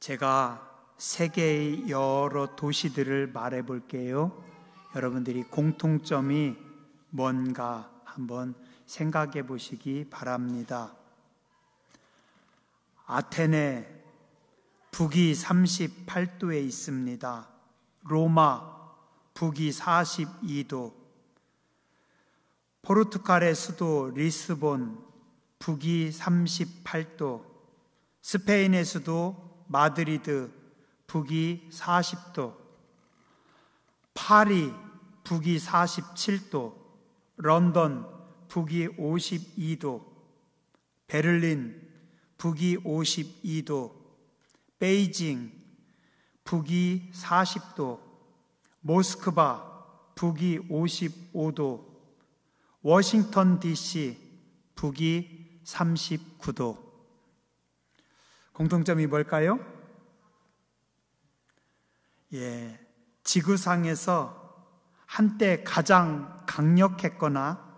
제가 세계의 여러 도시들을 말해 볼게요. 여러분들이 공통점이 뭔가 한번 생각해 보시기 바랍니다. 아테네 북위 38도에 있습니다. 로마 북위 42도, 포르투갈의 수도 리스본 북위 38도, 스페인의 수도 마드리드 북위 40도, 파리 북위 47도, 런던 북위 52도, 베를린 북위 52도, 베이징 북위 40도, 모스크바 북위 55도, 워싱턴 DC 북위 39도. 공통점이 뭘까요? 지구상에서 한때 가장 강력했거나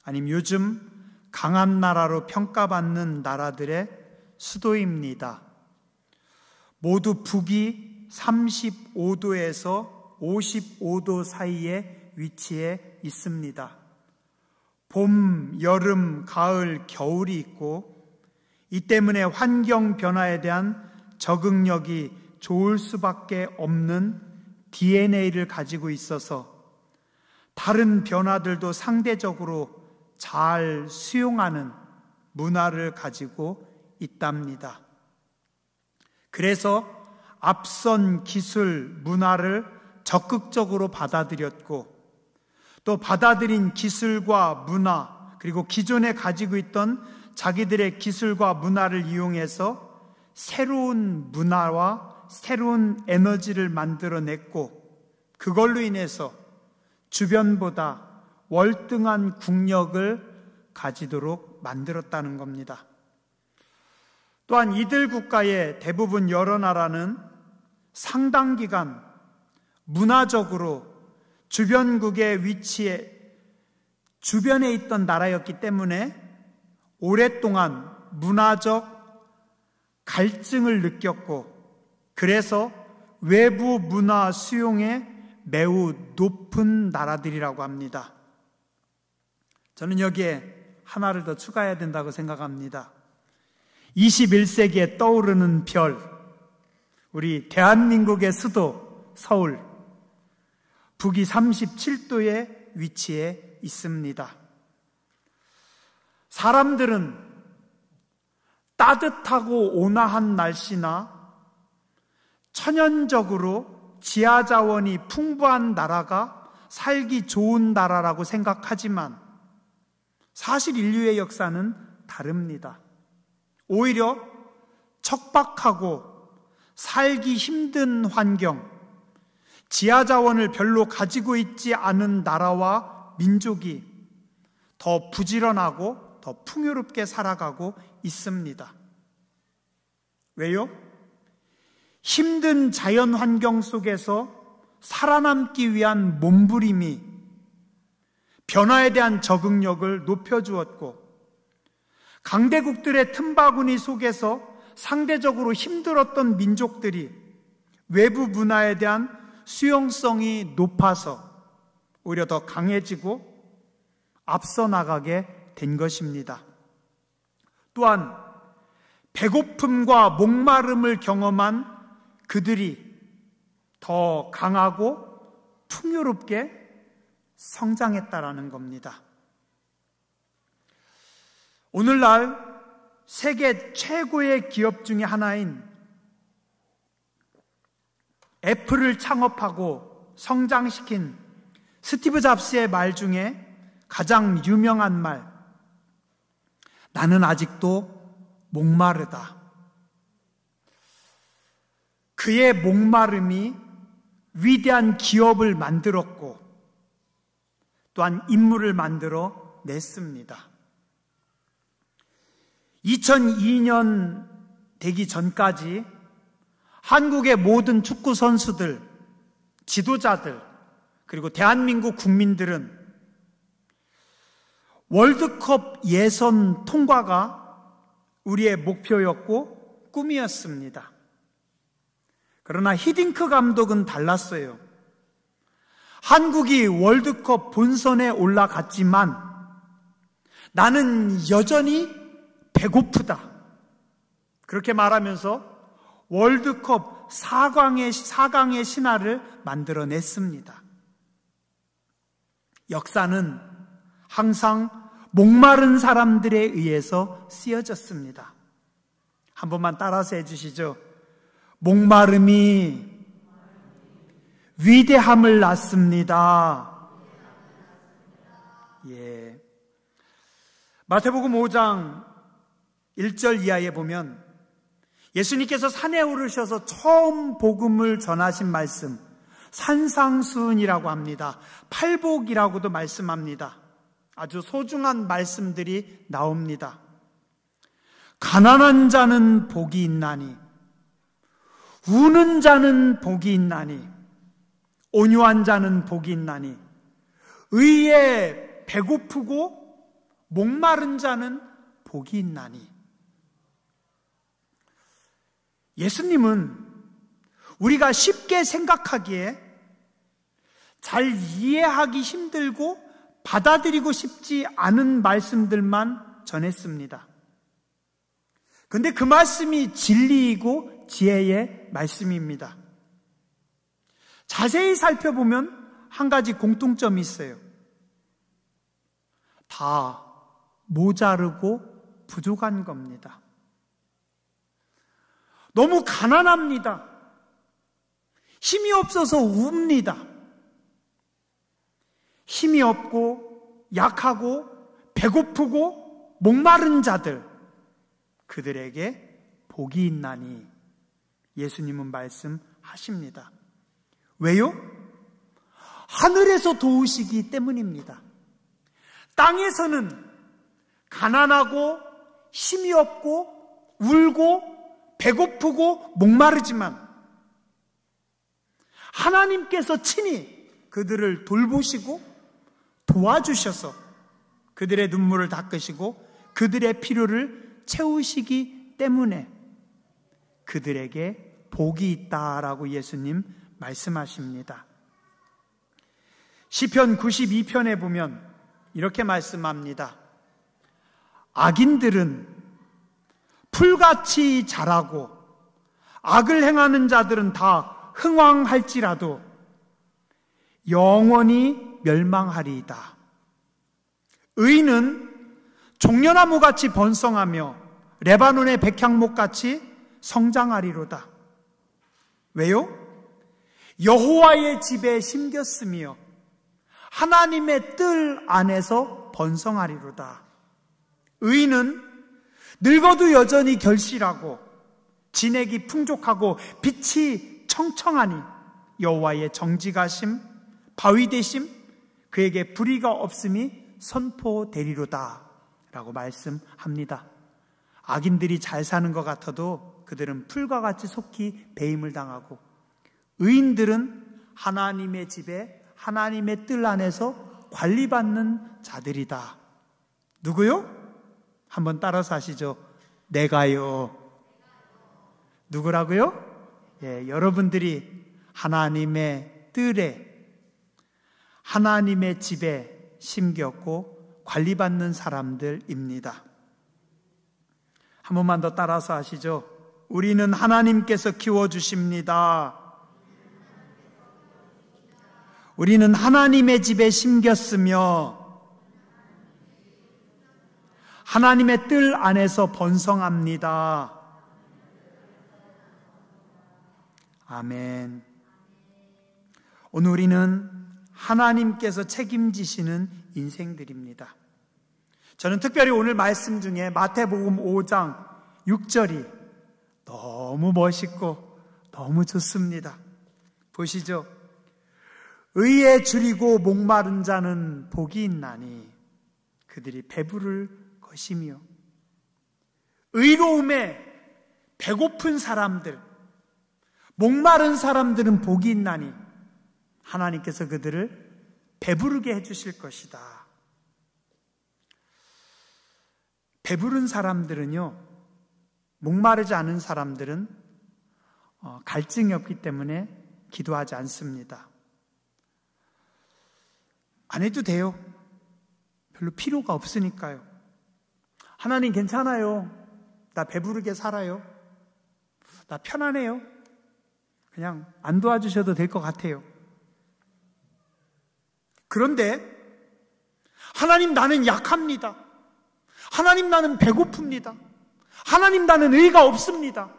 아니면 요즘 강한 나라로 평가받는 나라들의 수도입니다. 모두 북위 35도에서 55도 사이에 위치해 있습니다. 봄, 여름, 가을, 겨울이 있고 이 때문에 환경 변화에 대한 적응력이 좋을 수밖에 없는 DNA를 가지고 있어서 다른 변화들도 상대적으로 잘 수용하는 문화를 가지고 있답니다. 그래서 앞선 기술, 문화를 적극적으로 받아들였고 또 받아들인 기술과 문화 그리고 기존에 가지고 있던 자기들의 기술과 문화를 이용해서 새로운 문화와 새로운 에너지를 만들어냈고 그걸로 인해서 주변보다 월등한 국력을 가지도록 만들었다는 겁니다. 또한 이들 국가의 대부분 여러 나라는 상당 기간 문화적으로 주변국의 위치에 주변에 있던 나라였기 때문에 오랫동안 문화적 갈증을 느꼈고 그래서 외부 문화 수용에 매우 높은 나라들이라고 합니다. 저는 여기에 하나를 더 추가해야 된다고 생각합니다. 21세기에 떠오르는 별, 우리 대한민국의 수도 서울, 북위 37도에 위치해 있습니다. 사람들은 따뜻하고 온화한 날씨나 천연적으로 지하자원이 풍부한 나라가 살기 좋은 나라라고 생각하지만 사실 인류의 역사는 다릅니다. 오히려 척박하고 살기 힘든 환경, 지하자원을 별로 가지고 있지 않은 나라와 민족이 더 부지런하고 더 풍요롭게 살아가고 있습니다. 왜요? 힘든 자연 환경 속에서 살아남기 위한 몸부림이 변화에 대한 적응력을 높여주었고 강대국들의 틈바구니 속에서 상대적으로 힘들었던 민족들이 외부 문화에 대한 수용성이 높아서 오히려 더 강해지고 앞서 나가게 된 것입니다. 또한 배고픔과 목마름을 경험한 그들이 더 강하고 풍요롭게 성장했다라는 겁니다. 오늘날 세계 최고의 기업 중에 하나인 애플을 창업하고 성장시킨 스티브 잡스의 말 중에 가장 유명한 말, 나는 아직도 목마르다. 그의 목마름이 위대한 기업을 만들었고 또한 인물을 만들어 냈습니다. 2002년 되기 전까지 한국의 모든 축구 선수들, 지도자들, 그리고 대한민국 국민들은 월드컵 예선 통과가 우리의 목표였고 꿈이었습니다. 그러나 히딩크 감독은 달랐어요. 한국이 월드컵 본선에 올라갔지만 나는 여전히 배고프다. 그렇게 말하면서 월드컵 4강의 신화를 만들어냈습니다. 역사는 항상 목마른 사람들에 의해서 쓰여졌습니다. 한 번만 따라서 해주시죠. 목마름이 위대함을 낳습니다. 예. 마태복음 5장 1절 이하에 보면 예수님께서 산에 오르셔서 처음 복음을 전하신 말씀, 산상수훈이라고 합니다. 팔복이라고도 말씀합니다. 아주 소중한 말씀들이 나옵니다. 가난한 자는 복이 있나니, 우는 자는 복이 있나니, 온유한 자는 복이 있나니, 의에 배고프고 목마른 자는 복이 있나니. 예수님은 우리가 쉽게 생각하기에 잘 이해하기 힘들고 받아들이고 싶지 않은 말씀들만 전했습니다. 그런데 그 말씀이 진리이고 지혜의 말씀입니다. 자세히 살펴보면 한 가지 공통점이 있어요. 다 모자르고 부족한 겁니다. 너무 가난합니다. 힘이 없어서 웁니다. 힘이 없고 약하고 배고프고 목마른 자들, 그들에게 복이 있나니 예수님은 말씀하십니다. 왜요? 하늘에서 도우시기 때문입니다. 땅에서는 가난하고 힘이 없고 울고 배고프고 목마르지만 하나님께서 친히 그들을 돌보시고 도와주셔서 그들의 눈물을 닦으시고 그들의 필요를 채우시기 때문에 그들에게 복이 있다라고 예수님 말씀하십니다. 시편 92편에 보면 이렇게 말씀합니다. 악인들은 풀같이 자라고 악을 행하는 자들은 다 흥왕할지라도 영원히 멸망하리이다. 의인은 종려나무같이 번성하며 레바논의 백향목같이 성장하리로다. 왜요? 여호와의 집에 심겼으며 하나님의 뜰 안에서 번성하리로다. 의인은 늙어도 여전히 결실하고 진액이 풍족하고 빛이 청청하니 여호와의 정직하심, 바위되심, 그에게 불의가 없음이 선포되리로다 라고 말씀합니다. 악인들이 잘 사는 것 같아도 그들은 풀과 같이 속히 배임을 당하고, 의인들은 하나님의 집에 하나님의 뜰 안에서 관리받는 자들이다. 누구요? 한번 따라서 하시죠. 내가요. 누구라고요? 예, 여러분들이 하나님의 뜰에 하나님의 집에 심겼고 관리받는 사람들입니다. 한 번만 더 따라서 하시죠. 우리는 하나님께서 키워주십니다. 우리는 하나님의 집에 심겼으며 하나님의 뜰 안에서 번성합니다. 아멘. 오늘 우리는 하나님께서 책임지시는 인생들입니다. 저는 특별히 오늘 말씀 중에 마태복음 5장 6절이 너무 멋있고 너무 좋습니다. 보시죠. 의에 줄이고 목마른 자는 복이 있나니 그들이 배부를 것이며, 의로움에 배고픈 사람들, 목마른 사람들은 복이 있나니 하나님께서 그들을 배부르게 해주실 것이다. 배부른 사람들은요, 목마르지 않은 사람들은 갈증이 없기 때문에 기도하지 않습니다. 안 해도 돼요. 별로 필요가 없으니까요. 하나님 괜찮아요. 나 배부르게 살아요. 나 편안해요. 그냥 안 도와주셔도 될 것 같아요. 그런데 하나님 나는 약합니다. 하나님 나는 배고픕니다. 하나님 나는 의가 없습니다.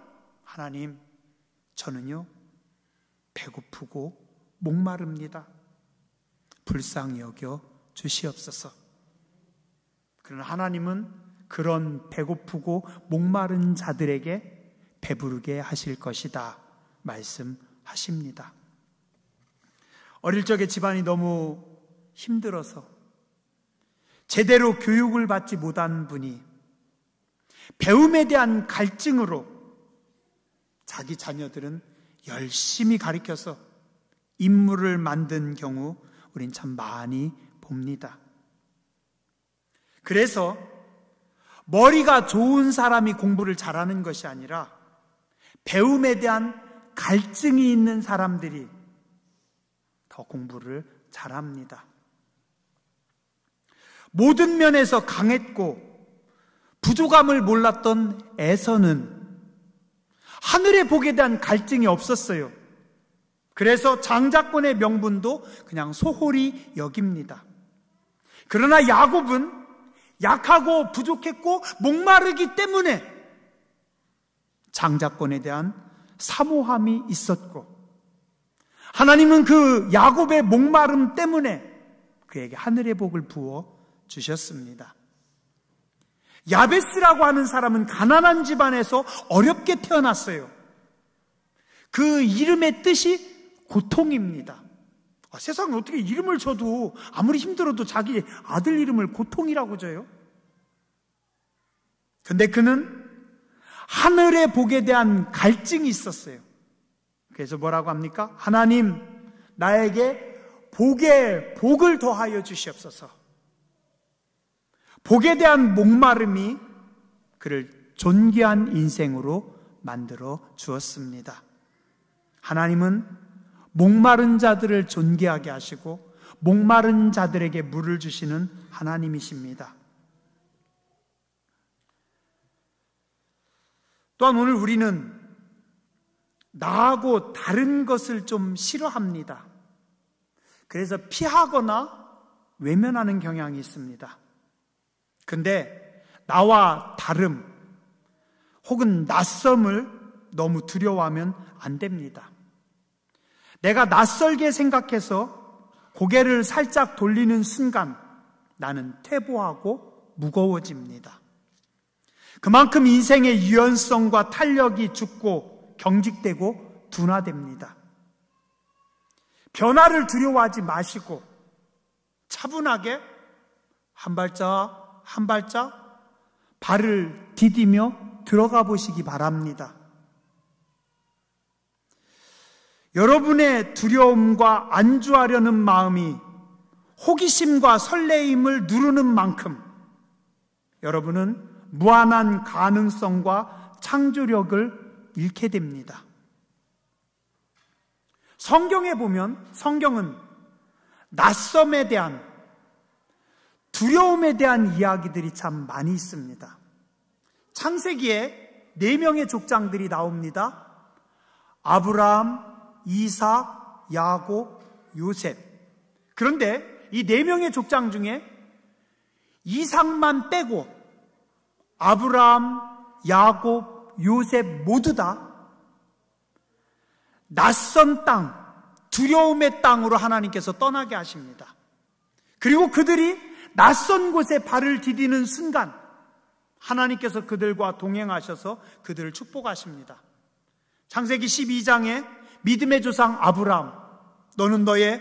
하나님 저는요 배고프고 목마릅니다. 불쌍히 여겨 주시옵소서. 그러나 하나님은 그런 배고프고 목마른 자들에게 배부르게 하실 것이다 말씀하십니다. 어릴 적에 집안이 너무 힘들어서 제대로 교육을 받지 못한 분이 배움에 대한 갈증으로 자기 자녀들은 열심히 가르쳐서 인물을 만든 경우 우린 참 많이 봅니다. 그래서 머리가 좋은 사람이 공부를 잘하는 것이 아니라 배움에 대한 갈증이 있는 사람들이 더 공부를 잘합니다. 모든 면에서 강했고 부족함을 몰랐던 에서는 하늘의 복에 대한 갈증이 없었어요. 그래서 장자권의 명분도 그냥 소홀히 여깁니다. 그러나 야곱은 약하고 부족했고 목마르기 때문에 장자권에 대한 사모함이 있었고, 하나님은 그 야곱의 목마름 때문에 그에게 하늘의 복을 부어 주셨습니다. 야베스라고 하는 사람은 가난한 집안에서 어렵게 태어났어요. 그 이름의 뜻이 고통입니다. 세상에 어떻게 이름을 줘도 아무리 힘들어도 자기 아들 이름을 고통이라고 줘요? 근데 그는 하늘의 복에 대한 갈증이 있었어요. 그래서 뭐라고 합니까? 하나님, 나에게 복을 더하여 주시옵소서. 복에 대한 목마름이 그를 존귀한 인생으로 만들어 주었습니다. 하나님은 목마른 자들을 존귀하게 하시고 목마른 자들에게 물을 주시는 하나님이십니다. 또한 오늘 우리는 나하고 다른 것을 좀 싫어합니다. 그래서 피하거나 외면하는 경향이 있습니다. 근데 나와 다름 혹은 낯섦을 너무 두려워하면 안 됩니다. 내가 낯설게 생각해서 고개를 살짝 돌리는 순간 나는 퇴보하고 무거워집니다. 그만큼 인생의 유연성과 탄력이 죽고 경직되고 둔화됩니다. 변화를 두려워하지 마시고 차분하게 한 발짝 한 발짝 발을 디디며 들어가 보시기 바랍니다. 여러분의 두려움과 안주하려는 마음이 호기심과 설레임을 누르는 만큼 여러분은 무한한 가능성과 창조력을 잃게 됩니다. 성경에 보면 성경은 낯섦에 대한, 두려움에 대한 이야기들이 참 많이 있습니다. 창세기에 4명의 족장들이 나옵니다. 아브라함, 이삭, 야곱, 요셉. 그런데 이 4명의 족장 중에 이삭만 빼고 아브라함, 야곱, 요셉 모두 다 낯선 땅, 두려움의 땅으로 하나님께서 떠나게 하십니다. 그리고 그들이 낯선 곳에 발을 디디는 순간 하나님께서 그들과 동행하셔서 그들을 축복하십니다. 창세기 12장에 믿음의 조상 아브라함, 너는 너의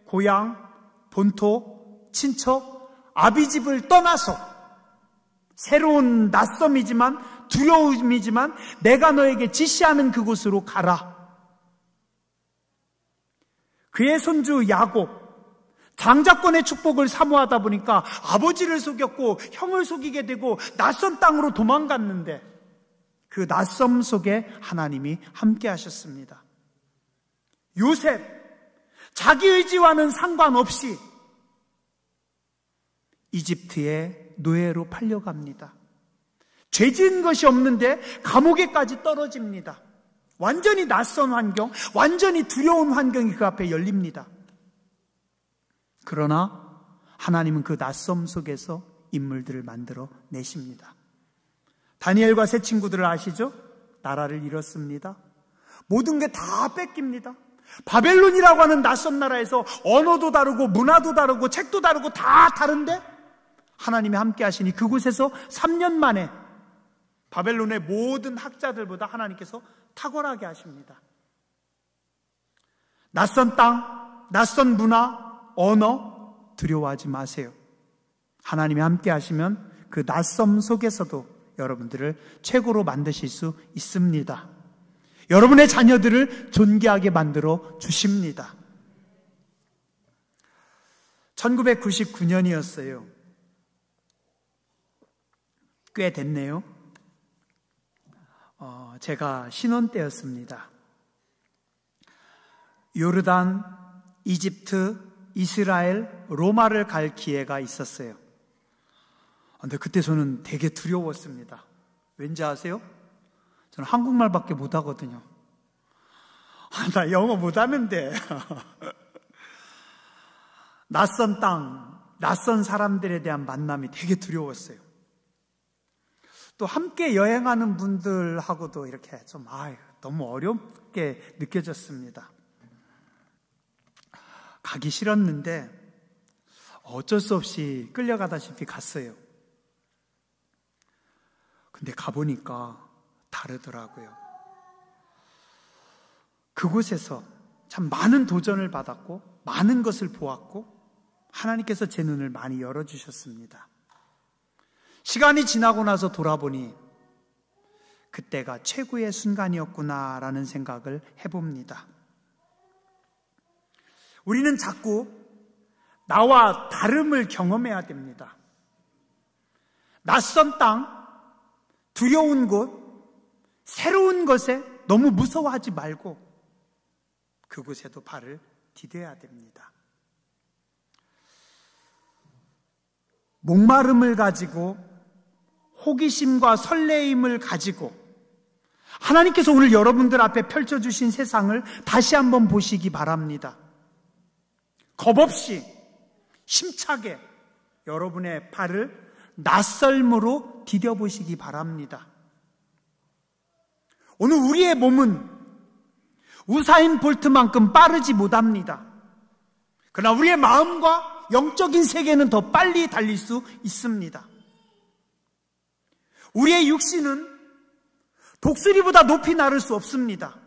고향, 본토, 친척, 아비집을 떠나서 새로운 낯섦이지만 두려움이지만 내가 너에게 지시하는 그곳으로 가라. 그의 손주 야곱, 장자권의 축복을 사모하다 보니까 아버지를 속였고 형을 속이게 되고 낯선 땅으로 도망갔는데 그 낯섦 속에 하나님이 함께 하셨습니다. 요셉, 자기 의지와는 상관없이 이집트의 노예로 팔려갑니다. 죄 지은 것이 없는데 감옥에까지 떨어집니다. 완전히 낯선 환경, 완전히 두려운 환경이 그 앞에 열립니다. 그러나 하나님은 그 낯섦 속에서 인물들을 만들어 내십니다. 다니엘과 세 친구들을 아시죠? 나라를 잃었습니다. 모든 게 다 뺏깁니다. 바벨론이라고 하는 낯선 나라에서 언어도 다르고 문화도 다르고 책도 다르고 다 다른데 하나님이 함께 하시니 그곳에서 3년 만에 바벨론의 모든 학자들보다 하나님께서 탁월하게 하십니다. 낯선 땅, 낯선 문화, 언어 두려워하지 마세요. 하나님이 함께 하시면 그 낯섦 속에서도 여러분들을 최고로 만드실 수 있습니다. 여러분의 자녀들을 존귀하게 만들어 주십니다. 1999년이었어요. 꽤 됐네요. 제가 신혼 때였습니다. 요르단, 이집트, 이스라엘, 로마를 갈 기회가 있었어요. 근데 그때 저는 되게 두려웠습니다. 왠지 아세요? 저는 한국말밖에 못하거든요. 나 영어 못하는데. 낯선 땅, 낯선 사람들에 대한 만남이 되게 두려웠어요. 또 함께 여행하는 분들하고도 이렇게 좀 너무 어렵게 느껴졌습니다. 가기 싫었는데 어쩔 수 없이 끌려가다시피 갔어요. 근데 가보니까 다르더라고요. 그곳에서 참 많은 도전을 받았고 많은 것을 보았고 하나님께서 제 눈을 많이 열어주셨습니다. 시간이 지나고 나서 돌아보니 그때가 최고의 순간이었구나라는 생각을 해봅니다. 우리는 자꾸 나와 다름을 경험해야 됩니다. 낯선 땅, 두려운 곳, 새로운 것에 너무 무서워하지 말고 그곳에도 발을 디뎌야 됩니다. 목마름을 가지고 호기심과 설레임을 가지고 하나님께서 오늘 여러분들 앞에 펼쳐주신 세상을 다시 한번 보시기 바랍니다. 겁 없이 힘차게 여러분의 발을 낯설므로 디뎌보시기 바랍니다. 오늘 우리의 몸은 우사인 볼트만큼 빠르지 못합니다. 그러나 우리의 마음과 영적인 세계는 더 빨리 달릴 수 있습니다. 우리의 육신은 독수리보다 높이 날을 수 없습니다.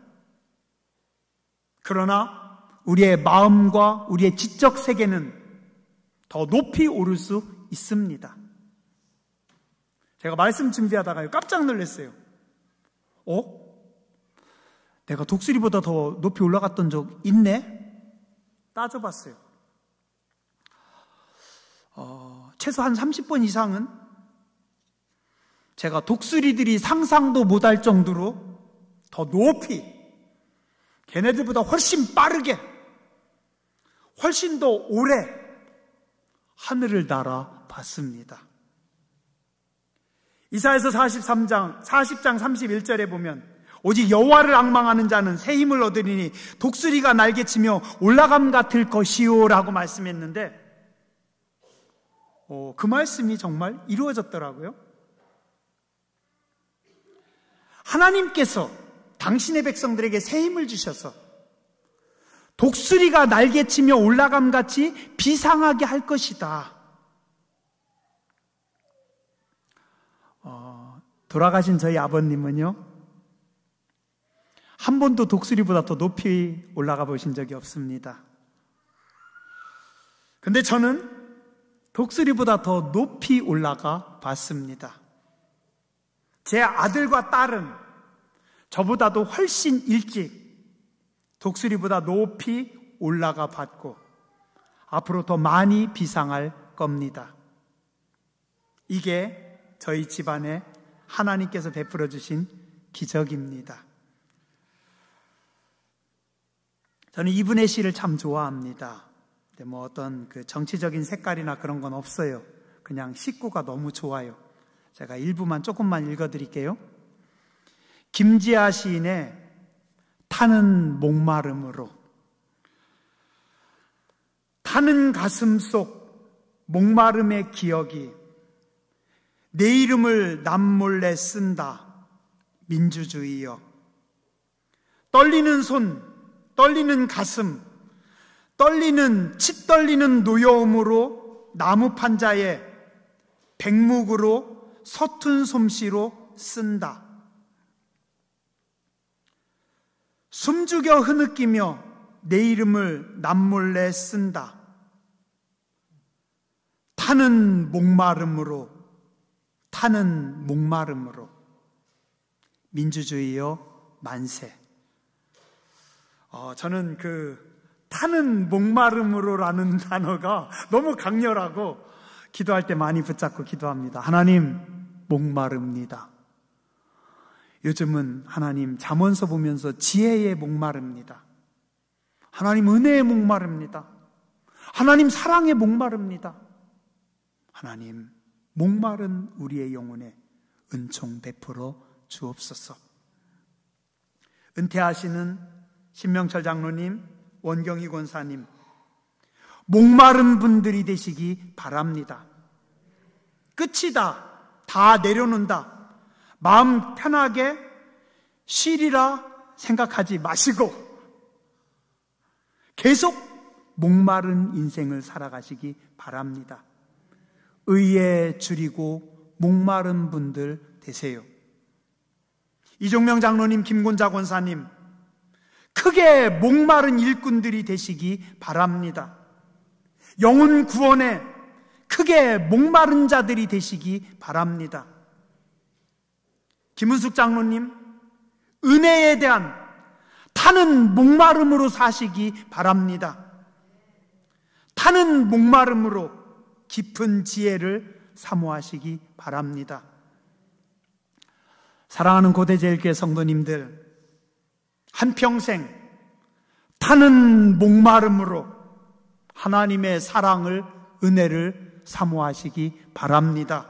그러나 우리의 마음과 우리의 지적 세계는 더 높이 오를 수 있습니다. 제가 말씀 준비하다가 깜짝 놀랐어요. 내가 독수리보다 더 높이 올라갔던 적 있네? 따져봤어요. 최소 한 30번 이상은 제가 독수리들이 상상도 못할 정도로 더 높이, 걔네들보다 훨씬 빠르게, 훨씬 더 오래 하늘을 날아 봤습니다. 이사야서 40장 31절에 보면 오직 여호와를 앙망하는 자는 새 힘을 얻으리니 독수리가 날개치며 올라감 같을 것이요 라고 말씀했는데 그 말씀이 정말 이루어졌더라고요. 하나님께서 당신의 백성들에게 새 힘을 주셔서 독수리가 날개치며 올라감같이 비상하게 할 것이다. 돌아가신 저희 아버님은요, 한 번도 독수리보다 더 높이 올라가 보신 적이 없습니다. 근데 저는 독수리보다 더 높이 올라가 봤습니다. 제 아들과 딸은 저보다도 훨씬 일찍 독수리보다 높이 올라가 봤고 앞으로 더 많이 비상할 겁니다. 이게 저희 집안에 하나님께서 베풀어 주신 기적입니다. 저는 이분의 시를 참 좋아합니다. 근데 어떤 그 정치적인 색깔이나 그런 건 없어요. 그냥 식구가 너무 좋아요. 제가 일부만 조금만 읽어드릴게요. 김지아 시인의 타는 목마름으로. 타는 가슴 속 목마름의 기억이 내 이름을 남몰래 쓴다. 민주주의여. 떨리는 손, 떨리는 가슴, 치 떨리는 노여움으로 나무 판자에 백묵으로 서툰 솜씨로 쓴다. 숨죽여 흐느끼며 내 이름을 남몰래 쓴다. 타는 목마름으로. 민주주의여 만세. 저는 타는 목마름으로라는 단어가 너무 강렬하고 기도할 때 많이 붙잡고 기도합니다. 하나님, 목마릅니다. 요즘은 하나님 잠언서 보면서 지혜에 목마릅니다. 하나님 은혜에 목마릅니다. 하나님 사랑에 목마릅니다. 하나님, 목마른 우리의 영혼에 은총 베풀어 주옵소서. 은퇴하시는 신명철 장로님, 원경희 권사님, 목마른 분들이 되시기 바랍니다. 끝이다, 다 내려놓는다, 마음 편하게 쉬리라 생각하지 마시고 계속 목마른 인생을 살아가시기 바랍니다. 의에 줄이고 목마른 분들 되세요. 이종명 장로님, 김곤자 권사님, 크게 목마른 일꾼들이 되시기 바랍니다. 영혼 구원에 크게 목마른 자들이 되시기 바랍니다. 김은숙 장로님, 은혜에 대한 타는 목마름으로 사시기 바랍니다. 타는 목마름으로 깊은 지혜를 사모하시기 바랍니다. 사랑하는 고대제일교회 성도님들, 한평생 타는 목마름으로 하나님의 사랑을, 은혜를 사모하시기 바랍니다.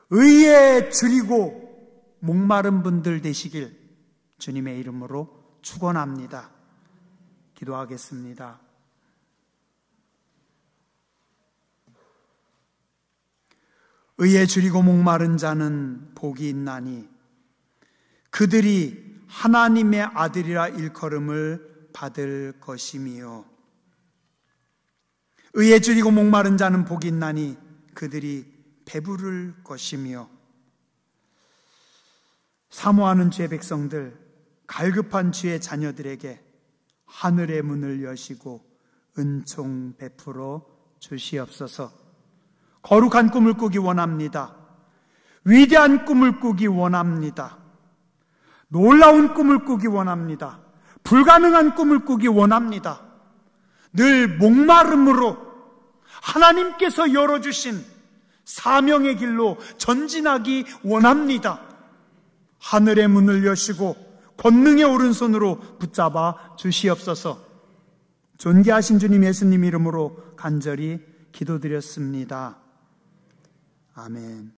의에 줄이고 목마른 분들 되시길 주님의 이름으로 축원합니다. 기도하겠습니다. 의에 줄이고 목마른 자는 복이 있나니 그들이 하나님의 아들이라 일컬음을 받을 것이미요. 의에 줄이고 목마른 자는 복이 있나니 그들이 배부를 것이며. 사모하는 주의 백성들, 갈급한 주의 자녀들에게 하늘의 문을 여시고 은총 베풀어 주시옵소서. 거룩한 꿈을 꾸기 원합니다. 위대한 꿈을 꾸기 원합니다. 놀라운 꿈을 꾸기 원합니다. 불가능한 꿈을 꾸기 원합니다. 늘 목마름으로 하나님께서 열어주신 사명의 길로 전진하기 원합니다. 하늘의 문을 여시고 권능의 오른손으로 붙잡아 주시옵소서. 존귀하신 주님 예수님 이름으로 간절히 기도드렸습니다. 아멘.